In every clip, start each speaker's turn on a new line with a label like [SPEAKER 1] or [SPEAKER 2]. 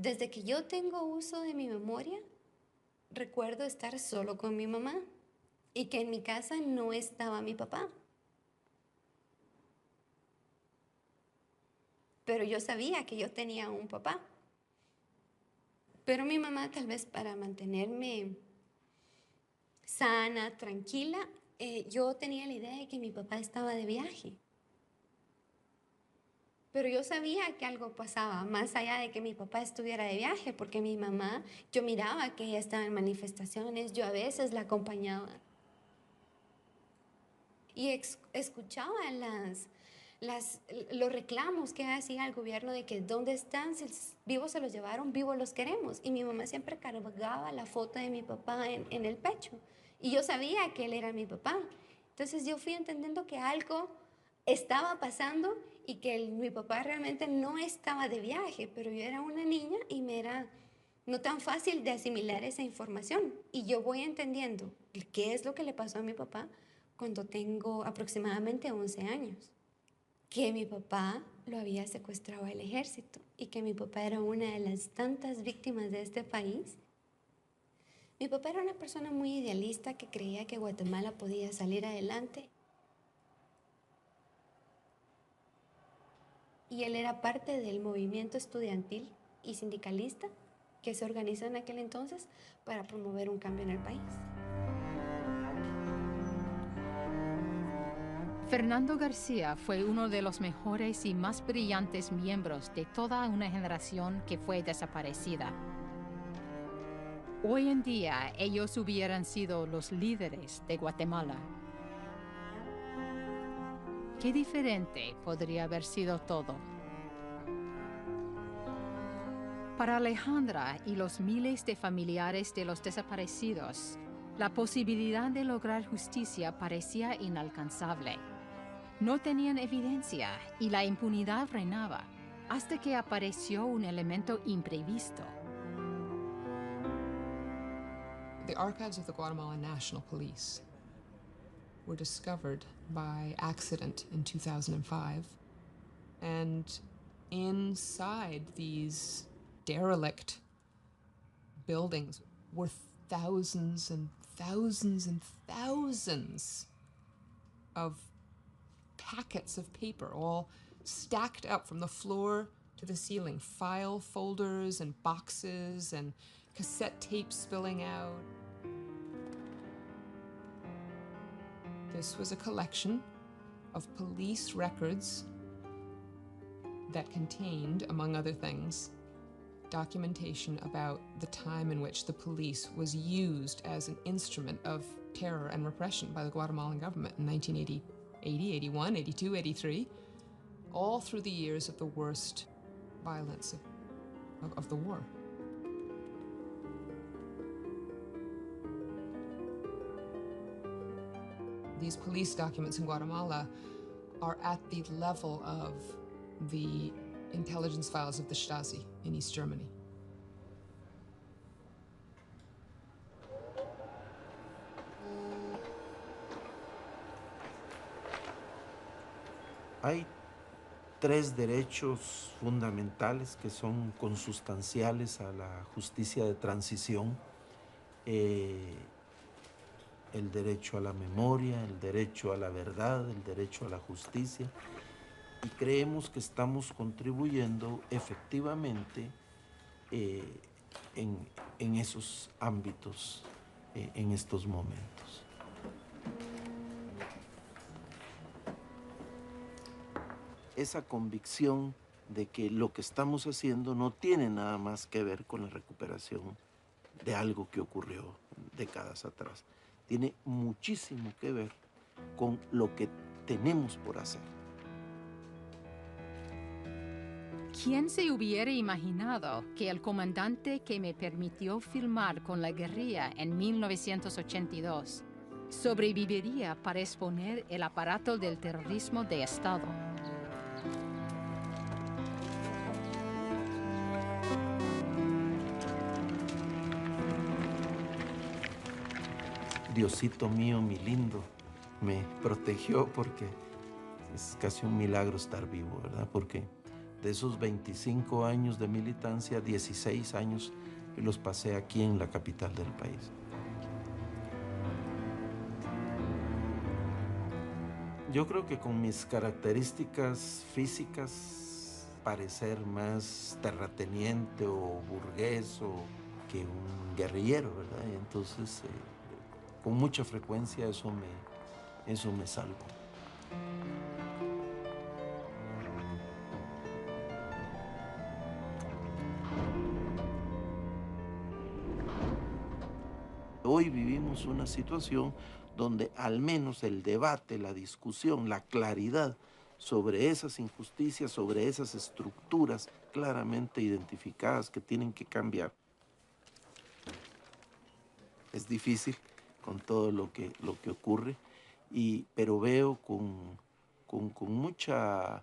[SPEAKER 1] Desde que yo tengo uso de mi memoria, recuerdo estar solo con mi mamá y que en mi casa no estaba mi papá. Pero yo sabía que yo tenía un papá. Pero mi mamá, tal vez para mantenerme sana, tranquila, yo tenía la idea de que mi papá estaba de viaje. Pero yo sabía que algo pasaba, más allá de que mi papá estuviera de viaje, porque mi mamá, yo miraba que ella estaba en manifestaciones, yo a veces la acompañaba. Y escuchaba los reclamos que hacía el gobierno de que dónde están, si vivos se los llevaron, vivos los queremos. Y mi mamá siempre cargaba la foto de mi papá en el pecho. Y yo sabía que él era mi papá. Entonces yo fui entendiendo que algo estaba pasando y que mi papá realmente no estaba de viaje, pero yo era una niña y me era no tan fácil de asimilar esa información. Y yo voy entendiendo qué es lo que le pasó a mi papá cuando tengo aproximadamente 11 años. Que mi papá lo había secuestrado el ejército y que mi papá era una de las tantas víctimas de este país. Mi papá era una persona muy idealista que creía que Guatemala podía salir adelante. Y él era parte del movimiento estudiantil y sindicalista que se organizó en aquel entonces para promover un cambio en el país.
[SPEAKER 2] Fernando García fue uno de los mejores y más brillantes miembros de toda una generación que fue desaparecida. Hoy en día, ellos hubieran sido los líderes de Guatemala. Qué diferente podría haber sido todo. Para Alejandra y los miles de familiares de los desaparecidos, la posibilidad de lograr justicia parecía inalcanzable. No tenían evidencia y la impunidad reinaba, hasta que apareció un elemento imprevisto.
[SPEAKER 3] The archives of the Guatemalan National Police were discovered by accident in 2005. And inside these derelict buildings were thousands and thousands and thousands of packets of paper, all stacked up from the floor to the ceiling. File folders and boxes and cassette tapes spilling out. This was a collection of police records that contained, among other things, documentation about the time in which the police was used as an instrument of terror and repression by the Guatemalan government in 1980, 81, 82, 83, all through the years of the worst violence of the war. These police documents in Guatemala are at the level of the intelligence files of the Stasi in East Germany.
[SPEAKER 4] Hay tres derechos fundamentales que son consustanciales a la justicia de transición. El derecho a la memoria, el derecho a la verdad, el derecho a la justicia. Y creemos que estamos contribuyendo efectivamente en esos ámbitos en estos momentos. Esa convicción de que lo que estamos haciendo no tiene nada más que ver con la recuperación de algo que ocurrió décadas atrás. Tiene muchísimo que ver con lo que tenemos por hacer.
[SPEAKER 2] ¿Quién se hubiera imaginado que el comandante que me permitió filmar con la guerrilla en 1982 sobreviviría para exponer el aparato del terrorismo de Estado?
[SPEAKER 4] Diosito mío, mi lindo, me protegió porque es casi un milagro estar vivo, ¿verdad? Porque De esos 25 años de militancia, 16 años los pasé aquí en la capital del país. Yo creo que con mis características físicas, parecer más terrateniente o burgués que un guerrillero, ¿verdad? Y entonces, con mucha frecuencia eso me salva. Hoy vivimos una situación donde al menos el debate, la discusión, la claridad sobre esas injusticias, sobre esas estructuras claramente identificadas que tienen que cambiar. Es difícil con todo lo que ocurre, pero veo con mucha,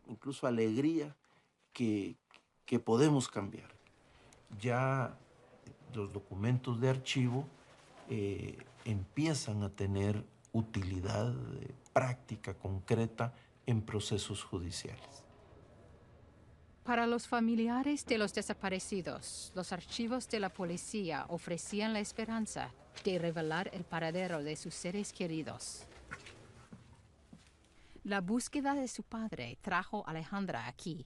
[SPEAKER 4] incluso alegría, que podemos cambiar. Ya los documentos de archivo empiezan a tener utilidad práctica, concreta, en procesos judiciales.
[SPEAKER 2] Para los familiares de los desaparecidos, los archivos de la policía ofrecían la esperanza de revelar el paradero de sus seres queridos. La búsqueda de su padre trajo a Alejandra aquí.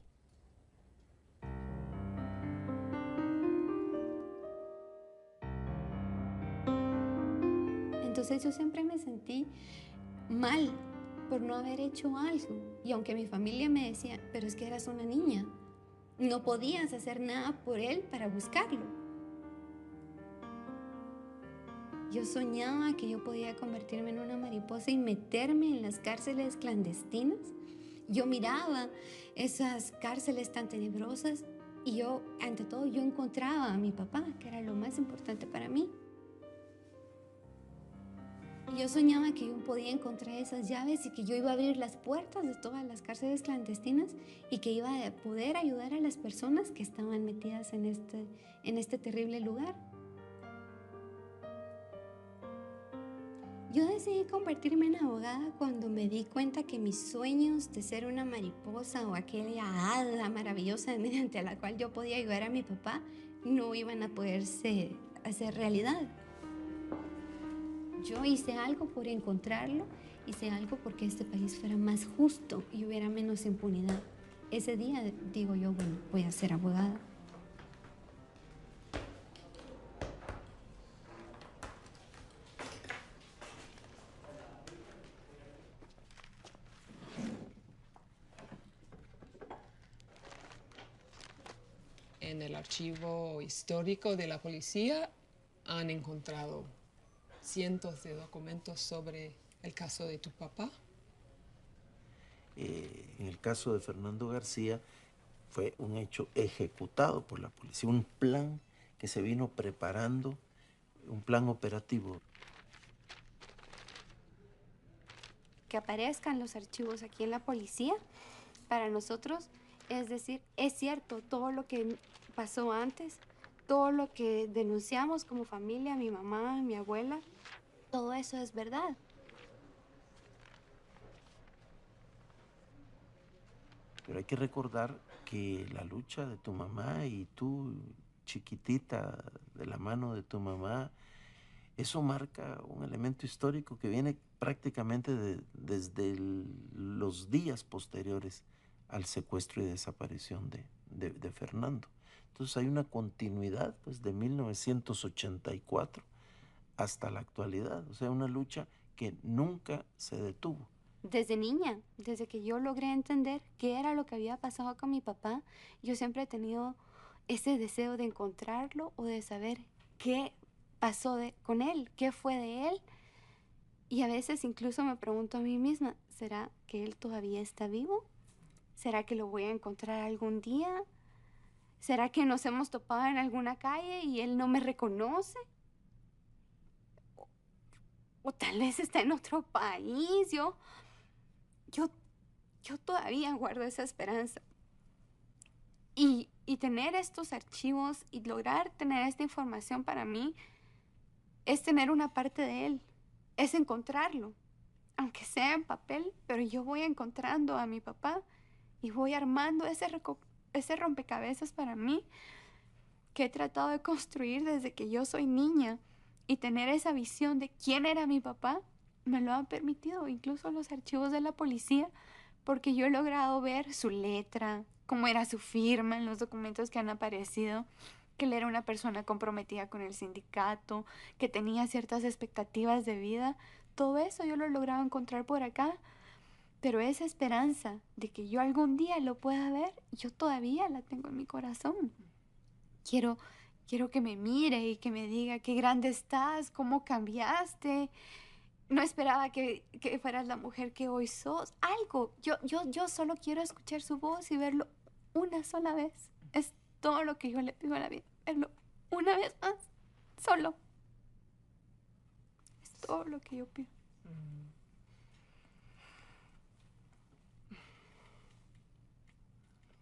[SPEAKER 1] Entonces yo siempre me sentí mal por no haber hecho algo. Y aunque mi familia me decía, pero es que eras una niña, no podías hacer nada por él para buscarlo. Yo soñaba que yo podía convertirme en una mariposa y meterme en las cárceles clandestinas. Yo miraba esas cárceles tan tenebrosas y yo, ante todo, yo encontraba a mi papá, que era lo más importante para mí. Yo soñaba que yo podía encontrar esas llaves y que yo iba a abrir las puertas de todas las cárceles clandestinas y que iba a poder ayudar a las personas que estaban metidas en este terrible lugar. Yo decidí convertirme en abogada cuando me di cuenta que mis sueños de ser una mariposa o aquella hada maravillosa mediante la cual yo podía ayudar a mi papá no iban a poderse hacer realidad. Yo hice algo por encontrarlo, hice algo porque este país fuera más justo y hubiera menos impunidad. Ese día digo yo, bueno, voy a ser abogada.
[SPEAKER 3] En el archivo histórico de la policía han encontrado cientos de documentos sobre el caso de tu papá.
[SPEAKER 4] En el caso de Fernando García, fue un hecho ejecutado por la policía, un plan que se vino preparando, un plan operativo.
[SPEAKER 1] Que aparezcan los archivos aquí en la policía, para nosotros, es decir, es cierto todo lo que pasó antes, todo lo que denunciamos como familia, mi mamá, mi abuela, todo eso es verdad.
[SPEAKER 4] Pero hay que recordar que la lucha de tu mamá y tú, chiquitita, de la mano de tu mamá, eso marca un elemento histórico que viene prácticamente desde los días posteriores al secuestro y desaparición de Fernando. Entonces hay una continuidad pues, de 1984 hasta la actualidad, o sea, una lucha que nunca se detuvo.
[SPEAKER 1] Desde niña, desde que yo logré entender qué era lo que había pasado con mi papá, yo siempre he tenido ese deseo de encontrarlo o de saber qué pasó con él, qué fue de él. Y a veces incluso me pregunto a mí misma, ¿será que él todavía está vivo? ¿Será que lo voy a encontrar algún día? ¿Será que nos hemos topado en alguna calle y él no me reconoce? O tal vez está en otro país. Yo todavía guardo esa esperanza. Y tener estos archivos y lograr tener esta información para mí es tener una parte de él, es encontrarlo, aunque sea en papel, pero yo voy encontrando a mi papá
[SPEAKER 5] y voy armando ese rompecabezas para mí que he tratado de construir desde que yo soy niña, y tener esa visión de quién era mi papá me lo han permitido incluso los archivos de la policía, porque yo he logrado ver su letra, cómo era su firma en los documentos que han aparecido, que él era una persona comprometida con el sindicato, que tenía ciertas expectativas de vida. Todo eso yo lo he logrado encontrar por acá, pero esa esperanza de que yo algún día lo pueda ver, yo todavía la tengo en mi corazón. Quiero que me mire y que me diga qué grande estás, cómo cambiaste. No esperaba que fueras la mujer que hoy sos. Algo. Yo solo quiero escuchar su voz y verlo una sola vez. Es todo lo que yo le pido a la vida. Verlo una vez más. Solo. Es todo lo que yo pido.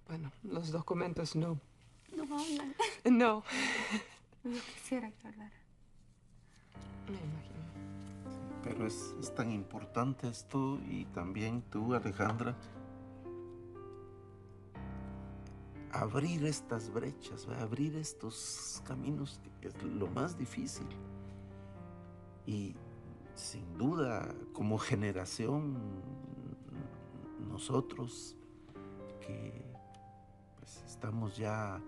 [SPEAKER 3] Bueno, los documentos no.
[SPEAKER 5] No hablan.
[SPEAKER 3] No.
[SPEAKER 5] Yo quisiera que hablara.
[SPEAKER 3] Me imagino.
[SPEAKER 4] Pero es tan importante esto, y también tú, Alejandra, abrir estas brechas, abrir estos caminos, que es lo más difícil. Y sin duda, como generación, nosotros que pues, estamos ya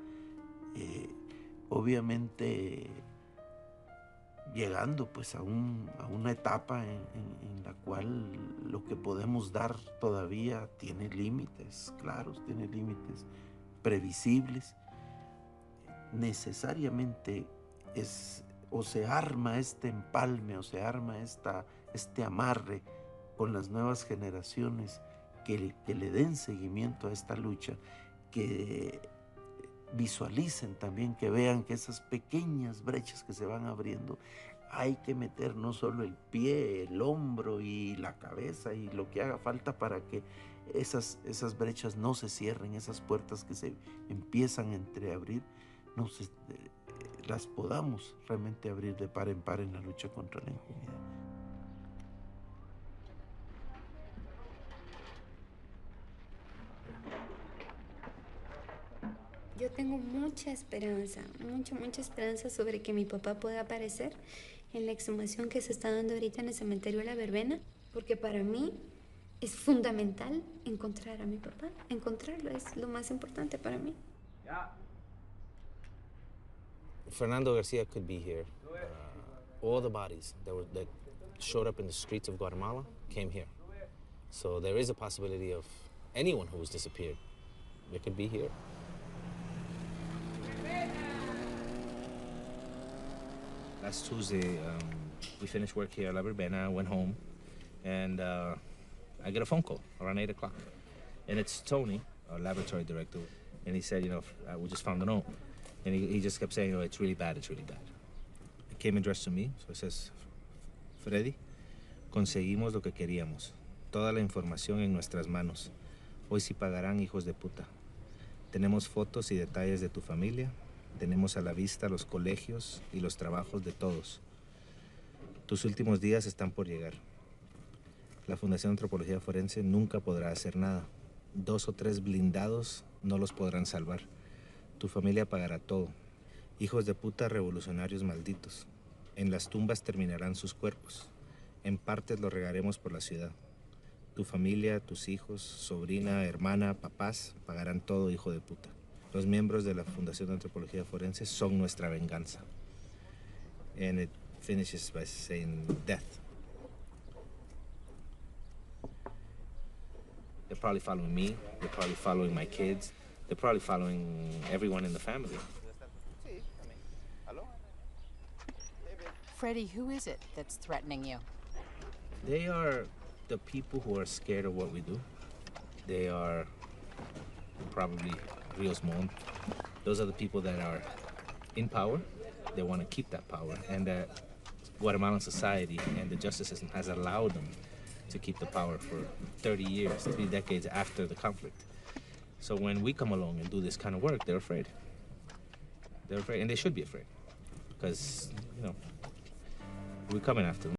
[SPEAKER 4] obviamente llegando pues a una etapa en la cual lo que podemos dar todavía tiene límites claros, tiene límites previsibles. Necesariamente o se arma este empalme, o se arma este amarre con las nuevas generaciones que le den seguimiento a esta lucha, que visualicen también, que vean que esas pequeñas brechas que se van abriendo, hay que meter no solo el pie, el hombro y la cabeza y lo que haga falta para que esas brechas no se cierren, esas puertas que se empiezan a entreabrir, las podamos realmente abrir de par en par en la lucha contra la impunidad.
[SPEAKER 1] Yo tengo mucha esperanza, mucha esperanza sobre que mi papá pueda aparecer en la exhumación que se está dando ahorita en el cementerio de La Verbena, porque para mí es fundamental encontrar a mi papá. Encontrarlo es lo más importante para mí.
[SPEAKER 6] Fernando Garcia could be here. All the bodies that showed up in the streets of Guatemala came here. So there is a possibility of anyone who was disappeared. They could be here. Last Tuesday, we finished work here at La Verbena, went home, and I get a phone call around 8 o'clock. And it's Tony, our laboratory director, and he said, we just found a note. And he just kept saying, it's really bad, it's really bad. It came addressed to me, so it says, Freddy, conseguimos lo que queríamos. Toda la información en nuestras manos. Hoy sí pagarán, hijos de puta. Tenemos fotos y detalles de tu familia. Tenemos a la vista los colegios y los trabajos de todos. Tus últimos días están por llegar. La Fundación de Antropología Forense nunca podrá hacer nada. 2 o 3 blindados no los podrán salvar. Tu familia pagará todo. Hijos de puta revolucionarios malditos. En las tumbas terminarán sus cuerpos. En partes los regaremos por la ciudad. Tu familia, tus hijos, sobrina, hermana, papás, pagarán todo, hijo de puta. Los miembros de la Fundación de Antropología Forense son nuestra venganza. And it finishes by saying death. They're probably following me. They're probably following my kids. They're probably following everyone in the family.
[SPEAKER 2] Freddie, who is it that's threatening you?
[SPEAKER 6] They are the people who are scared of what we do. They are probably Rios Montt. Those are the people that are in power. They want to keep that power. And Guatemalan society and the justice system has allowed them to keep the power for 30 years, 3 decades after the conflict. So when we come along and do this kind of work, they're afraid. They're afraid, and they should be afraid. Because, we're coming after them.